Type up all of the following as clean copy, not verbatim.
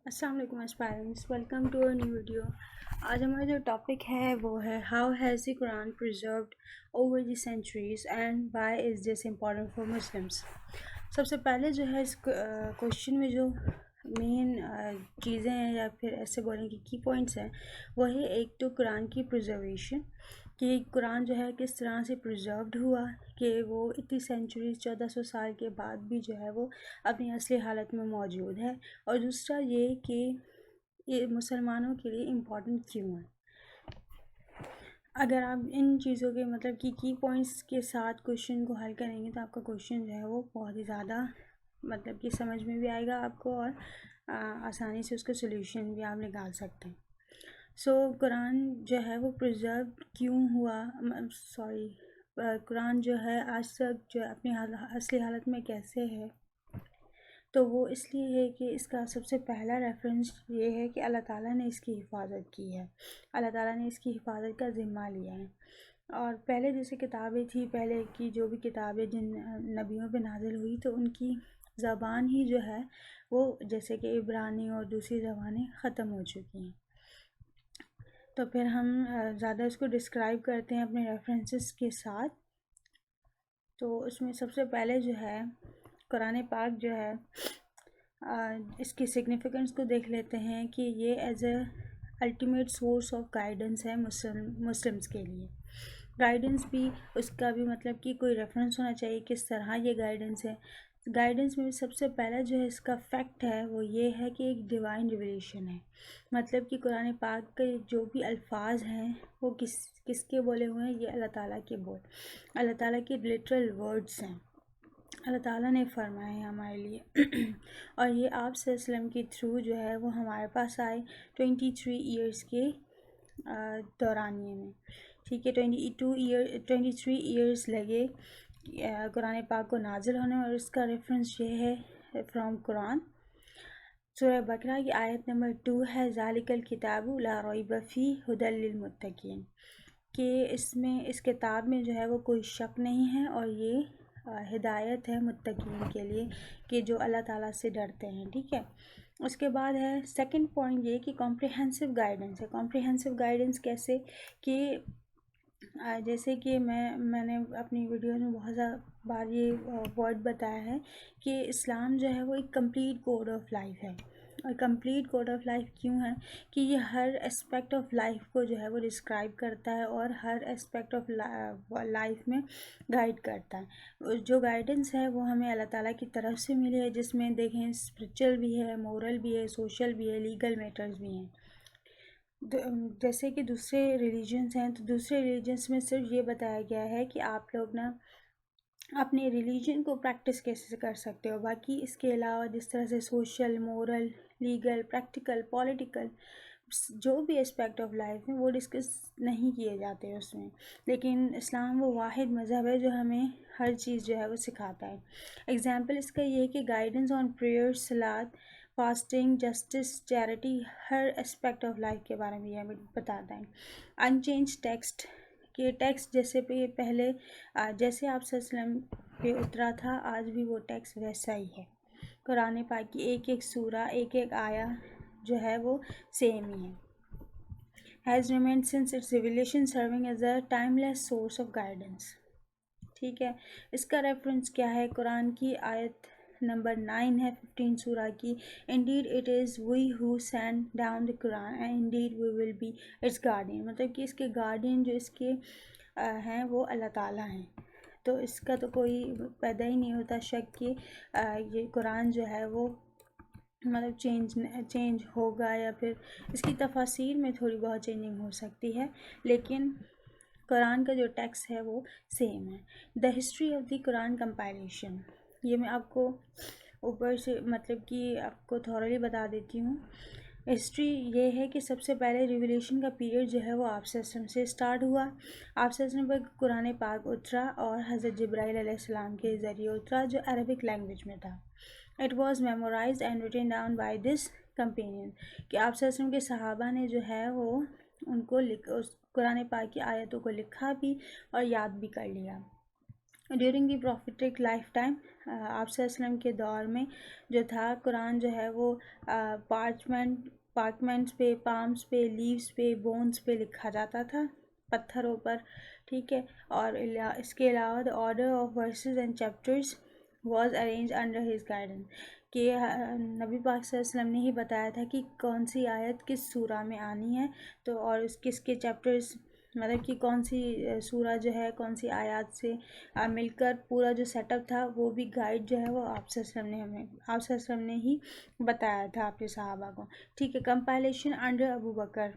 السلام علیکم aspirants, welcome to a new video. آج ہمارا جو ٹاپک ہے وہ ہے how has the Quran preserved over the centuries and why is this important for Muslims. سب سے پہلے جو ہے اس کوشچن میں جو مین چیزیں ہیں یا پھر ایسے بولیں کہ کی پوائنٹس ہیں وہ ہے ایک تو قرآن کی پرزرویشن، کہ قرآن جو ہے کس طرح سے پرزروڈ ہوا کہ وہ اتنی سینچریز 1400 سال کے بعد بھی جو ہے وہ اپنی اصلی حالت میں موجود ہے، اور دوسرا یہ کہ یہ مسلمانوں کے لیے امپورٹنٹ کیوں ہے۔ اگر آپ ان چیزوں کے مطلب کہ کی پوائنٹس کے ساتھ کوشچن کو حل کریں گے تو آپ کا کوشچن جو ہے وہ بہت ہی زیادہ مطلب کہ سمجھ میں بھی آئے گا آپ کو، اور آسانی سے اس کا سلیوشن بھی آپ نکال سکتے ہیں۔ قرآن جو ہے وہ پرزرو کیوں ہوا، قرآن جو ہے آج تک جو اپنی اصلی حالت میں کیسے ہے، تو وہ اس لیے ہے کہ اس کا سب سے پہلا ریفرنس یہ ہے کہ اللہ تعالیٰ نے اس کی حفاظت کی ہے، اللہ تعالیٰ نے اس کی حفاظت کا ذمہ لیا ہے۔ اور پہلے جیسے کتابیں تھیں، پہلے کی جو بھی کتابیں جن نبیوں پہ نازل ہوئی تو ان کی زبان ہی جو ہے وہ جیسے کہ عبرانی اور دوسری زبانیں ختم ہو چکی ہیں، تو پھر ہم زیادہ اس کو ڈسکرائب کرتے ہیں اپنے ریفرنسز کے ساتھ۔ تو اس میں سب سے پہلے جو ہے قرآن پاک جو ہے اس کی سگنیفیکنس کو دیکھ لیتے ہیں کہ یہ as a ultimate source of guidance ہے مسلمس کے لیے۔ گائیڈنس بھی اس کا بھی مطلب کہ کوئی ریفرنس ہونا چاہیے کس طرح یہ گائیڈنس ہے۔ گائیڈنس میں سب سے پہلا جو ہے اس کا فیکٹ ہے وہ یہ ہے کہ ایک ڈیوائن ریویلیشن ہے، مطلب کہ قرآن پاک کے جو بھی الفاظ ہیں وہ کس کے بولے ہوئے ہیں، یہ اللہ تعالیٰ کے اللہ تعالیٰ کے لٹرل ورڈز ہیں، اللہ تعالیٰ نے فرمائے ہیں ہمارے لیے اور یہ آپ صلی اللہ علیہ وسلم کے تھرو جو ہے وہ ہمارے پاس آئے 23 ایئرس کے دورانیے میں، ٹھیک ہے۔ 23 ایئرس لگے قرآن پاک کو نازل ہونے، اور اس کا ریفرنس یہ ہے فرام قرآن۔ سورہ بقرہ کی آیت نمبر 2 ہے ذالک الکتاب لا ریب فیہ ھدی للمتقین، کہ اس کتاب میں جو ہے وہ کوئی شک نہیں ہے اور یہ ہدایت ہے متقین کے لیے کہ جو اللہ تعالیٰ سے ڈرتے ہیں، ٹھیک ہے۔ اس کے بعد ہے سیکنڈ پوائنٹ یہ کہ کمپریہنسو گائیڈنس ہے۔ کمپریہنسو گائیڈنس کیسے کہ جیسے کہ میں نے اپنی ویڈیوز میں بہت زیادہ بار یہ ورڈ بتایا ہے کہ اسلام جو ہے وہ ایک کمپلیٹ کوڈ آف لائف ہے، اور کمپلیٹ کوڈ آف لائف کیوں ہے کہ یہ ہر اسپیکٹ آف لائف کو جو ہے وہ ڈسکرائب کرتا ہے اور ہر اسپیکٹ آف لائف میں گائیڈ کرتا ہے۔ جو گائیڈنس ہے وہ ہمیں اللہ تعالیٰ کی طرف سے ملی ہے، جس میں دیکھیں اسپریچول بھی ہے، مورل بھی ہے، سوشل بھی ہے، لیگل میٹرز بھی ہیں۔ جیسے کہ دوسرے ریلیجنس ہیں تو دوسرے ریلیجنس میں صرف یہ بتایا گیا ہے کہ آپ لوگ نا اپنے ریلیجن کو پریکٹس کیسے کر سکتے ہو، باقی اس کے علاوہ جس طرح سے social, moral, legal, practical, political جو بھی اسپیکٹ آف لائف ہیں وہ ڈسکس نہیں کیے جاتے اس میں، لیکن اسلام وہ واحد مذہب ہے جو ہمیں ہر چیز جو ہے وہ سکھاتا ہے۔ ایگزامپل اس کا یہ ہے کہ گائیڈنس آن پریئر، صلاۃ، fasting, justice, charity, Hare aspect of life کے بارے میں یہ ہمیں بتاتا ہے۔ ان چینج ٹیکسٹ، کہ ٹیکسٹ جیسے پہلے جیسے آپ صلی اللہ علیہ وسلم پہ اترا تھا آج بھی وہ ٹیکسٹ ویسا ہی ہے۔ قرآن پاک کی ایک ایک سورہ، ایک ایک آیا جو ہے وہ سیم ہی ہے۔ has remained since its revelation serving as a timeless source of guidance، ٹھیک ہے۔ اس کا ریفرنس کیا ہے؟ قرآن کی آیت نمبر 9 ہے 15 سورہ کی، indeed it is we who send down the Quran and indeed we will be its guardian، مطلب کہ اس کے گارڈین جو اس کے ہیں وہ اللہ تعالیٰ ہیں، تو اس کا تو کوئی پیدا ہی نہیں ہوتا شک کہ یہ قرآن جو ہے وہ مطلب چینج ہوگا، یا پھر اس کی تفاسیر میں تھوڑی بہت چینجنگ ہو سکتی ہے، لیکن قرآن کا جو ٹیکسٹ ہے وہ سیم ہے۔ The history of the Quran compilation, یہ میں آپ کو اوپر سے مطلب کہ آپ کو تھورلی بتا دیتی ہوں۔ ہسٹری یہ ہے کہ سب سے پہلے ریویلیشن کا پیریڈ جو ہے وہ آپ صلی اللہ علیہ وسلم سے اسٹارٹ ہوا، آپ صلی اللہ علیہ وسلم پر قرآن پاک اترا اور حضرت جبرائیل علیہ السلام کے ذریعے اترا جو عربک لینگویج میں تھا۔ It was memorized and written down by this companion، کہ آپ صلی اللہ علیہ وسلم کے صحابہ نے جو ہے وہ ان کو قرآن پاک کی آیتوں کو لکھا بھی اور یاد بھی کر لیا۔ During the prophetic life time آپ صلی اللہ علیہ وسلم کے دور میں جو تھا قرآن جو ہے وہ پارچمنٹس پہ، پامس پہ، لیوز پہ، بونس پہ لکھا جاتا تھا، پتھروں پر، ٹھیک ہے. اور اس کے علاوہ the order of verses and chapters was arrange under his guidance, کہ نبی پاک صلی اللہ علیہ وسلم نے ہی بتایا تھا کہ کون سی آیت کس سورہ میں آنی ہے، تو اور کس کے چیپٹرز، مطلب کہ کون سی سورہ جو ہے کون سی آیات سے مل کر پورا جو سیٹ اپ تھا وہ بھی گائیڈ جو ہے وہ آپ صلی اللہ علیہ وسلم نے آپ صلی اللہ علیہ وسلم نے ہی بتایا تھا اپنے صحابہ کو، ٹھیک ہے. کمپائلیشن انڈر ابو بکر، آپ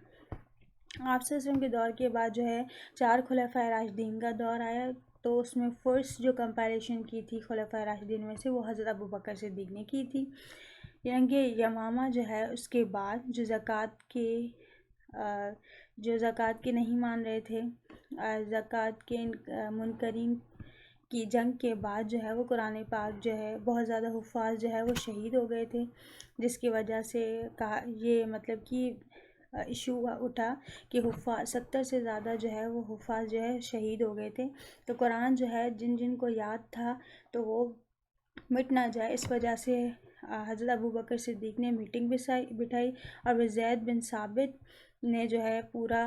صلی اللہ علیہ وسلم کے دور کے بعد جو ہے 4 خلفائے راشدین کا دور آیا، تو اس میں فرسٹ جو کمپائلیشن کی تھی خلفائے راشدین میں سے وہ حضرت ابو بکر صدیق نے کی تھی. یعنی یمامہ جو ہے اس کے بعد جو زکوٰۃ کے نہیں مان رہے تھے، زکوٰۃ کے منکرین کی جنگ کے بعد جو ہے وہ قرآن پاک جو ہے بہت زیادہ حفاظ جو ہے وہ شہید ہو گئے تھے، جس کی وجہ سے یہ مطلب کہ ایشو اٹھا کہ 70 سے زیادہ جو ہے وہ حفاظ جو ہے شہید ہو گئے تھے. تو قرآن جو ہے جن جن کو یاد تھا تو وہ مٹ نہ جائے، اس وجہ سے حضرت ابو بکر صدیق نے میٹنگ بٹھائی، اور وہ زید بن ثابت نے جو ہے پورا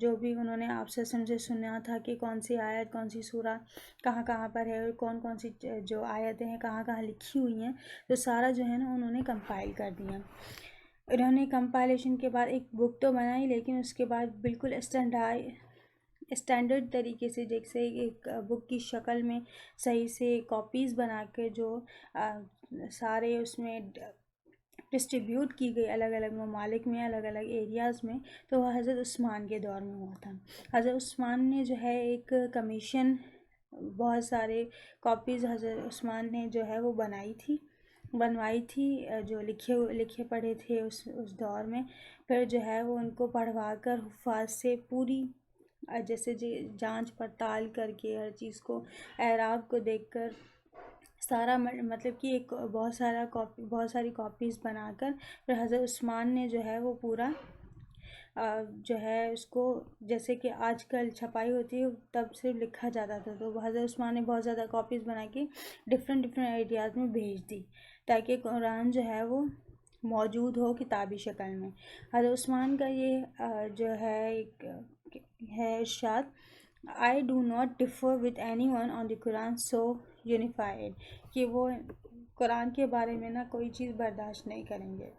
جو بھی انہوں نے آپ سے سنا تھا کہ کون سی آیت کون سی سورہ کہاں کہاں پر ہے اور کون کون سی جو آیتیں ہیں کہاں کہاں لکھی ہوئی ہیں، تو سارا جو ہے نا انہوں نے کمپائل کر دیا. انہوں نے کمپائلیشن کے بعد ایک بک تو بنائی، لیکن اس کے بعد بالکل اسٹینڈرڈ طریقے سے جیسے ایک بک کی شکل میں صحیح سے کاپیز بنا کے جو سارے اس میں ڈسٹریبیوٹ کی گئی الگ الگ ممالک میں، الگ الگ ایریاز میں، تو وہ حضرت عثمان کے دور میں ہوا تھا. حضرت عثمان نے جو ہے ایک کمیشن بہت سارے کاپیز حضرت عثمان نے جو ہے وہ بنوائی تھی جو لکھے پڑھے تھے اس دور میں. پھر جو ہے وہ ان کو پڑھوا کر حفاظ سے پوری جیسے جانچ پڑتال کر کے ہر چیز کو اعراب کو دیکھ کر سارا مطلب کہ ایک بہت ساری کاپیز بنا کر پھر حضرت عثمان نے جو ہے وہ پورا جو ہے اس کو جیسے کہ آج کل چھپائی ہوتی ہے تب صرف لکھا جاتا تھا، تو حضرت عثمان نے بہت زیادہ کاپیز بنا کے ڈفرینٹ ایریاز میں بھیج دی تاکہ قرآن جو ہے وہ موجود ہو کتابی شکل میں. حضرت عثمان کا یہ جو ہے ایک ہے ارشاد، I do not differ with anyone on the Quran so unified، کہ وہ قرآن کے بارے میں نہ کوئی چیز برداشت نہیں کریں گے.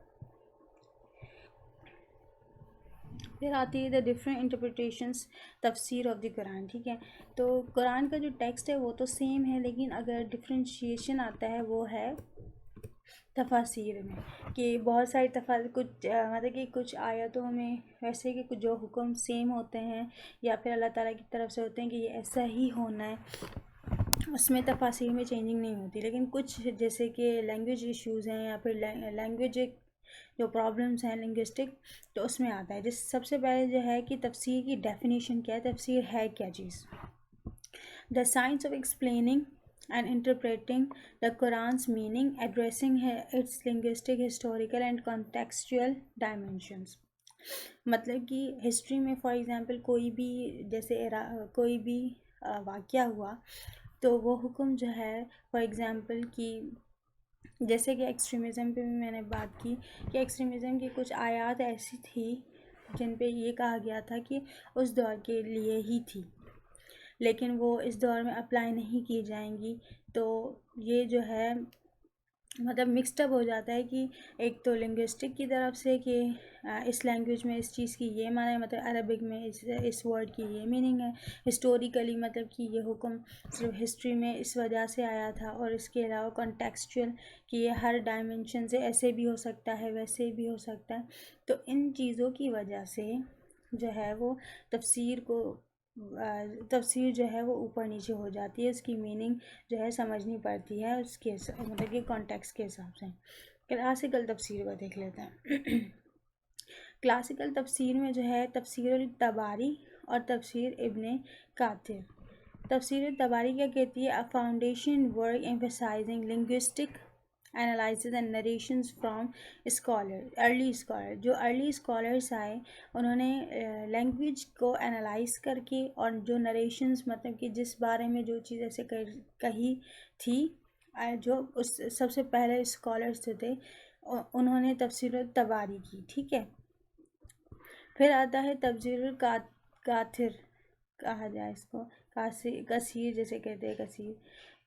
پھر آتی ہے دا ڈفرینٹ انٹرپریٹیشنس تفسیر آف دی قرآن، ٹھیک ہے. تو قرآن کا جو ٹیکسٹ ہے وہ تو سیم ہے، لیکن اگر ڈفرینشیشن آتا ہے وہ ہے تفاسیر میں، کہ بہت ساری مطلب کہ کچھ آیتوں میں ویسے کہ جو حکم سیم ہوتے ہیں یا پھر اللہ تعالیٰ کی طرف سے ہوتے ہیں کہ یہ ایسا ہی ہونا ہے، اس میں تفاسیر میں چینجنگ نہیں ہوتی. لیکن کچھ جیسے کہ لینگویج ایشوز ہیں یا پھر لینگویج جو پرابلمس ہیں لنگوسٹک، تو اس میں آتا ہے. سب سے پہلے جو ہے کہ تفسیر کی ڈیفینیشن کیا ہے، تفسیر ہے کیا چیز. The science of explaining and interpreting the Quran's meaning, addressing its linguistic, historical and contextual dimensions. مطلب کہ ہسٹری میں فار ایگزامپل کوئی بھی جیسے کوئی بھی واقعہ ہوا تو وہ حکم جو ہے فار ایگزامپل کہ جیسے کہ ایکسٹریمزم پہ بھی میں نے بات کی کہ ایکسٹریمزم کی کچھ آیات ایسی تھی جن پہ یہ کہا گیا تھا کہ اس دور کے لیے ہی تھی، لیکن وہ اس دور میں اپلائی نہیں کی جائیں گی. تو یہ جو ہے مطلب مکسڈ اپ ہو جاتا ہے کہ ایک تو لنگوسٹک کی طرف سے کہ اس لینگویج میں اس چیز کی یہ معنی ہے، مطلب عربک میں اس ورڈ کی یہ میننگ ہے، ہسٹوریکلی مطلب کہ یہ حکم صرف ہسٹری میں اس وجہ سے آیا تھا، اور اس کے علاوہ کانٹیکسچوئل کہ یہ ہر ڈائمنشن سے ایسے بھی ہو سکتا ہے ویسے بھی ہو سکتا ہے. تو ان چیزوں کی وجہ سے جو ہے وہ تفسیر جو ہے وہ اوپر نیچے ہو جاتی ہے، اس کی میننگ جو ہے سمجھنی پڑتی ہے اس کے مطلب کہ کانٹیکس کے حساب سے. کلاسیکل تفسیر کو دیکھ لیتے ہیں. کلاسیکل تفسیر میں جو ہے تفسیر الطباری اور تفسیر ابن کاثیر. تفسیر الطباری کیا کہتی ہے، a foundation work emphasizing linguistic analysis and narrations from early scholar. جو early scholars آئے انہوں نے لینگویج کو انالائز کر کے اور جو نریشنز مطلب کہ جس بارے میں جو چیز ایسے کہی تھی جو اس سب سے پہلے اسکالرس تھے انہوں نے تفسیر الطباری کی. ٹھیک ہے. پھر آتا ہے تفسیر الکاثر کہا جائے اس کو, کثیر جیسے کہتے ہیں کثیر.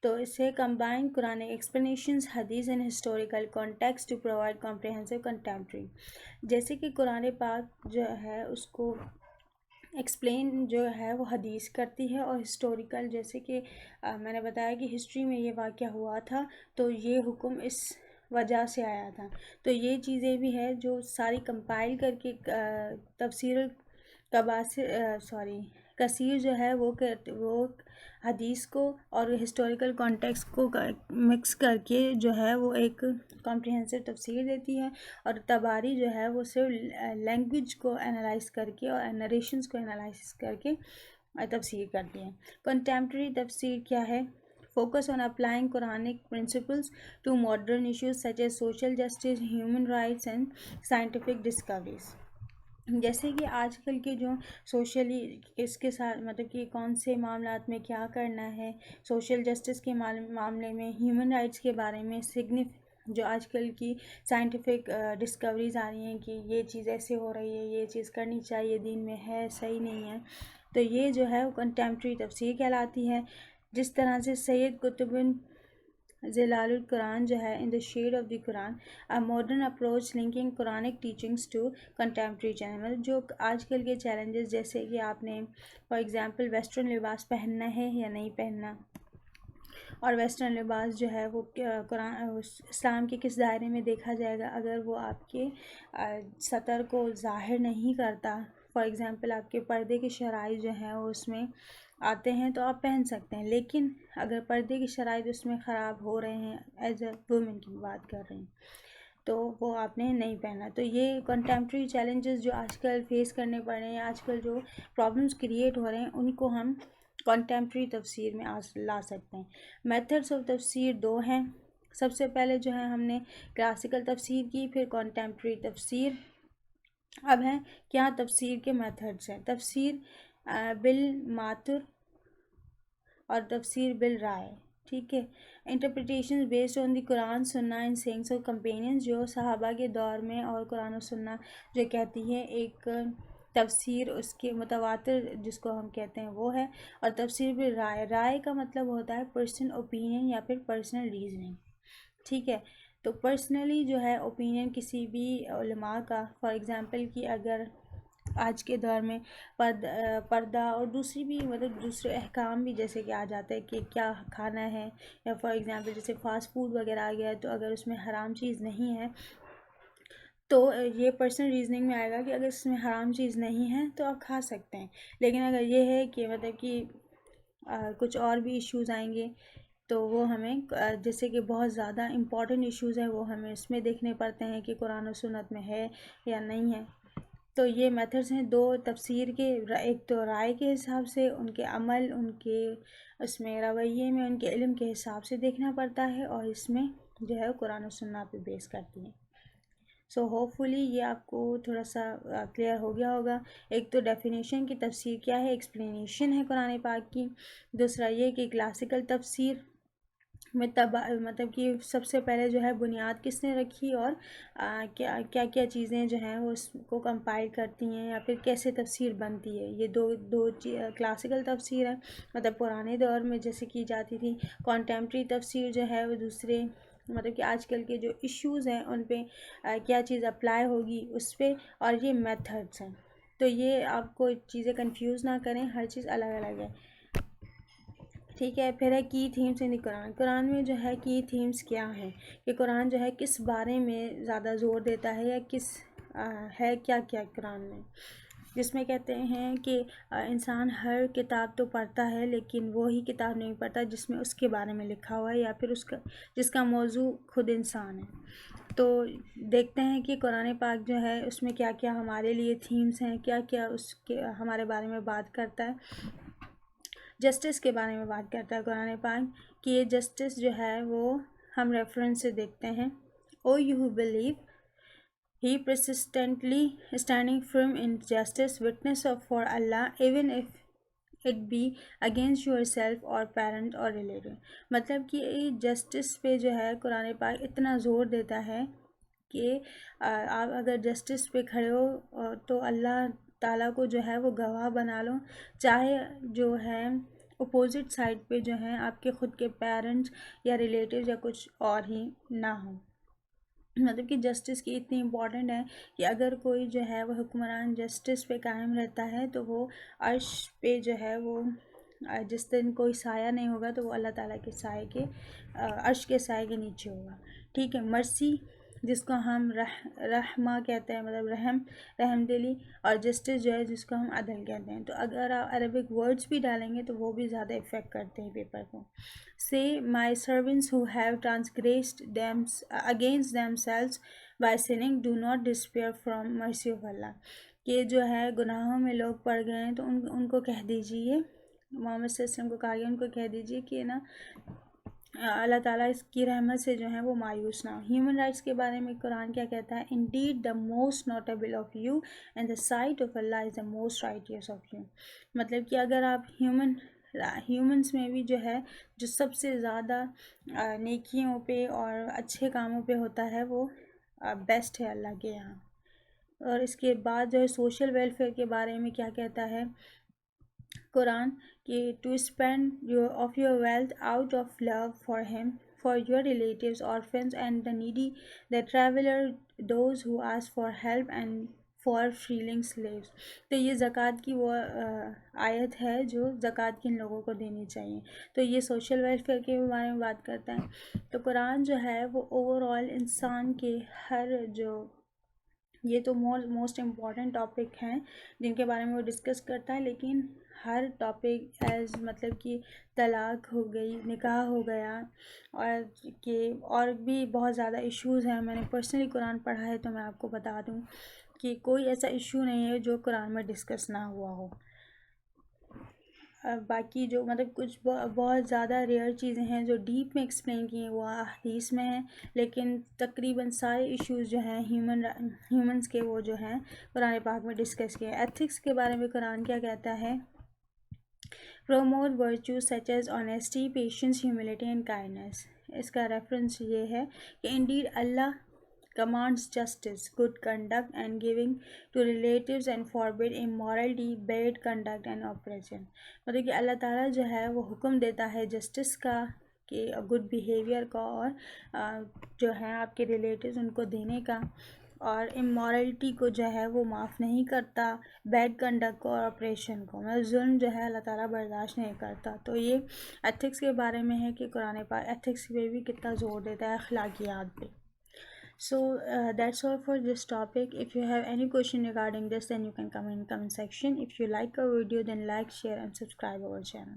تو اس سے کمبائن قرآنک ایکسپلینیشنز حدیث and historical context to provide comprehensive contemporary. جیسے کہ قرآن پاک جو ہے اس کو ایکسپلین جو ہے وہ حدیث کرتی ہے, اور ہسٹوریکل جیسے کہ میں نے بتایا کہ ہسٹری میں یہ واقعہ ہوا تھا تو یہ حکم اس وجہ سے آیا تھا. تو یہ چیزیں بھی ہے جو ساری کمپائل کر کے تفسیر کثیر جو ہے وہ حدیث کو اور ہسٹوریکل کانٹیکسٹ کو مکس کر کے جو ہے وہ ایک کمپریہنسو تفسیر دیتی ہے, اور طباری جو ہے وہ صرف لینگویج کو انالائز کر کے اور نریشنز کو انالائز کر کے تفسیر کرتی ہے. کنٹمپریری تفسیر کیا ہے؟ Focus on applying Quranic principles to modern issues such as social justice, human rights and scientific discoveries. جیسے کہ آج کل کے جو سوشلی اس کے ساتھ مطلب کہ کون سے معاملات میں کیا کرنا ہے, سوشل جسٹس کے معاملے میں, ہیومن رائٹس کے بارے میں, جو آج کل کی سائنٹیفک ڈسکوریز آ رہی ہیں کہ یہ چیز ایسے ہو رہی ہے, یہ چیز کرنی چاہیے, دین میں ہے, صحیح نہیں ہے, تو یہ جو ہے وہ کنٹمپریری تفسیر کہلاتی ہے. جس طرح سے سید قطب ظلال القرآن جو ہے in the shade of the Quran a modern approach linking Quranic teachings to contemporary challenge. جو آج کل کے چیلنجز جیسے کہ آپ نے فار ایگزامپل ویسٹرن لباس پہننا ہے یا نہیں پہننا, اور ویسٹرن لباس جو ہے وہ قرآن اسلام کے کس دائرے میں دیکھا جائے گا اگر وہ آپ کے سطر کو ظاہر نہیں کرتا. فار ایگزامپل آپ کے پردے کے شرائط جو ہیں وہ اس میں آتے ہیں تو آپ پہن سکتے ہیں, لیکن اگر پردے کی شرائط اس میں خراب ہو رہے ہیں, ایز اے وومن کی بات کر رہے ہیں, تو وہ آپ نے نہیں پہنا. تو یہ کنٹمپریری چیلنجز جو آج کل فیس کرنے پڑ رہے ہیں, آج کل جو پرابلمس کریٹ ہو رہے ہیں, ان کو ہم کنٹمپریری تفسیر میں لا سکتے ہیں. میتھڈس آف تفسیر 2 ہیں. سب سے پہلے جو ہے ہم نے کلاسیکل تفسیر کی, پھر کنٹمپریری تفسیر. اب ہیں کیا تفسیر کے میتھڈس ہیں. تفسیر بالماتر اور تفسیر بالرائے. ٹھیک ہے. انٹرپریٹیشن بیسڈ آن دی قرآن سنہ اینڈ سینگس آف کمپینینز, جو صحابہ کے دور میں اور قرآن و سنہ جو کہتی ہے ایک تفسیر اس کے متواتر جس کو ہم کہتے ہیں وہ ہے. اور تفسیر بالرائے, رائے کا مطلب ہوتا ہے پرسنل اوپینین یا پھر پرسنل ریزننگ. ٹھیک ہے. تو پرسنلی جو ہے اوپینین کسی بھی علماء کا, فار ایگزامپل کہ اگر آج کے دور میں پردہ اور دوسری بھی مطلب دوسرے احکام بھی جیسے کہ آ جاتا ہے کہ کیا کھانا ہے, یا فار ایگزامپل جیسے فاسٹ فوڈ وغیرہ آ گیا ہے, تو اگر اس میں حرام چیز نہیں ہے تو یہ پرسنل ریزننگ میں آئے گا کہ اگر اس میں حرام چیز نہیں ہے تو آپ کھا سکتے ہیں. لیکن اگر یہ ہے کہ مطلب کہ کچھ اور بھی ایشوز آئیں گے تو وہ ہمیں جیسے کہ بہت زیادہ امپورٹنٹ ایشوز ہیں وہ ہمیں اس میں دیکھنے پڑتے ہیں کہ قرآن و سنت میں ہے یا نہیں ہے. تو یہ میتھڈس ہیں 2 تفسیر کے. ایک تو رائے کے حساب سے, ان کے عمل, ان کے اس میں رویے میں, ان کے علم کے حساب سے دیکھنا پڑتا ہے, اور اس میں جو ہے قرآن و سنت پہ بیس کرتی ہیں. سو ہوپ فلی یہ آپ کو تھوڑا سا کلیئر ہو گیا ہوگا. ایک تو ڈیفینیشن کی تفسیر کیا ہے, ایکسپلینیشن ہے قرآن پاک کی. دوسرا یہ کہ کلاسیکل تفسیر میں مطلب کہ سب سے پہلے جو ہے بنیاد کس نے رکھی, اور کیا کیا چیزیں جو ہیں وہ اس کو کمپائل کرتی ہیں, یا پھر کیسے تفسیر بنتی ہے. یہ دو کلاسیکل تفسیر ہے مطلب پرانے دور میں جیسے کی جاتی تھی. کنٹمپریری تفسیر جو ہے وہ دوسرے مطلب کہ آج کل کے جو ایشوز ہیں ان پہ کیا چیز اپلائی ہوگی اس پہ, اور یہ میتھڈس ہیں. تو یہ آپ کو چیزیں کنفیوز نہ کریں, ہر چیز الگ الگ ہے. ٹھیک ہے. پھر ہے کی تھیمس ان دی قرآن. قرآن میں جو ہے کی تھیمس کیا ہیں, کہ قرآن جو ہے کس بارے میں زیادہ زور دیتا ہے, یا کس ہے کیا قرآن میں, جس میں کہتے ہیں کہ انسان ہر کتاب تو پڑھتا ہے لیکن وہی کتاب نہیں پڑھتا جس میں اس کے بارے میں لکھا ہوا ہے, یا پھر جس کا موضوع خود انسان ہے. تو دیکھتے ہیں کہ قرآن پاک جو ہے اس میں کیا کیا ہمارے لیے تھیمس ہیں, کیا کیا اس کے ہمارے بارے میں بات کرتا ہے. جسٹس کے بارے میں بات کرتا ہے قرآن پاک کہ یہ جسٹس جو ہے وہ ہم ریفرنس سے دیکھتے ہیں. O you who believe he persistently standing firm in justice, witness for Allah, even if it be against yourself or parent or relative. مطلب کہ جسٹس پہ جو ہے قرآن پاک اتنا زور دیتا ہے کہ آپ اگر جسٹس پہ کھڑے ہو تو اللہ تعالیٰ کو جو ہے وہ گواہ بنا لو، چاہے جو ہے اپوزٹ سائڈ پہ جو ہیں آپ کے خود کے پیرنٹس یا ریلیٹیوز یا کچھ اور ہی نہ ہوں. مطلب کہ جسٹس کی اتنی امپورٹنٹ ہے کہ اگر کوئی جو ہے وہ حکمران جسٹس پہ قائم رہتا ہے تو وہ عرش پہ جو ہے وہ جس دن کوئی سایہ نہیں ہوگا تو وہ اللہ تعالیٰ کے سائے کے عرش کے سائے کے نیچے ہوگا. ٹھیک ہے. مرسی جس کو ہم رحمہ کہتے ہیں، مطلب رحم دلی، اور جسٹس جو ہے جس کو ہم عدل کہتے ہیں. تو اگر آپ عربک ورڈز بھی ڈالیں گے تو وہ بھی زیادہ افیکٹ کرتے ہیں پیپر کو. Say, my servants who have transgressed against themselves by sinning, do not despair from mercy of Allah. کہ جو ہے گناہوں میں لوگ پڑ گئے ہیں تو ان کو کہہ دیجئے، محمد صلی اللہ علیہ وسلم کو کہا گیا ان کو کہہ دیجئے کہ نا اللہ تعالیٰ اس کی رحمت سے جو ہے وہ مایوس نہ ہو. ہیومن رائٹس کے بارے میں قرآن کیا کہتا ہے؟ Indeed the most notable of you and the sight of Allah is the most righteous of you. مطلب کہ اگر آپ ہیومنس میں بھی جو ہے جو سب سے زیادہ نیکیوں پہ اور اچھے کاموں پہ ہوتا ہے وہ بیسٹ ہے اللہ کے یہاں. اور اس کے بعد جو ہے سوشل ویلفیئر کے بارے میں کیا کہتا ہے قرآن کہ to spend of your wealth out of love for him for your relatives orphans and the needy, the traveler, those who ask for help and for freeing slaves. تو یہ زکوٰۃ کی وہ آیت ہے جو زکوٰۃ کن لوگوں کو دینی چاہیے. تو یہ سوشل ویلفیئر کے بارے میں بات کرتا ہے. تو قرآن جو ہے وہ اوور آل انسان کے ہر جو یہ تو موسٹ امپورٹنٹ ٹاپک ہیں جن کے بارے میں وہ ڈسکس کرتا ہے، لیکن ہر ٹاپک ایز مطلب کہ طلاق ہو گئی، نکاح ہو گیا، اور بھی بہت زیادہ ایشوز ہیں. میں نے پرسنلی قرآن پڑھا ہے تو میں آپ کو بتا دوں کہ کوئی ایسا ایشو نہیں ہے جو قرآن میں ڈسکس نہ ہوا ہو. باقی جو مطلب کچھ بہت زیادہ ریئر چیزیں ہیں جو ڈیپ میں ایکسپلین کی ہیں وہ حدیث میں ہیں، لیکن تقریباً سارے ایشوز جو ہیں ہیومنس کے وہ جو ہیں قرآن پاک میں ڈسکس کیے. ایتھکس کے بارے میں قرآن کیا کہتا ہے؟ promote virtues such as honesty, patience, humility and kindness. اس کا ریفرنس یہ ہے کہ indeed Allah commands justice, good conduct and giving to relatives and forbid immorality, bad conduct and oppression. مطلب کہ اللہ تعالیٰ جو ہے وہ حکم دیتا ہے جسٹس کا کہ گڈ بیہیویئر کا اور جو ہیں آپ کے ریلیٹیوز ان کو دینے کا، اور امورلٹی کو جو ہے وہ معاف نہیں کرتا، بیڈ کنڈکٹ کو اور آپریشن کو، مطلب ظلم جو ہے اللہ تعالیٰ برداشت نہیں کرتا. تو یہ ایتھکس کے بارے میں ہے کہ قرآن پاک ایتھکس پہ بھی کتنا زور دیتا ہے، اخلاقیات پہ. So that's all for this topic. If you have any question regarding this, then you can comment in comment section. If you like our video, then like, share and subscribe our channel.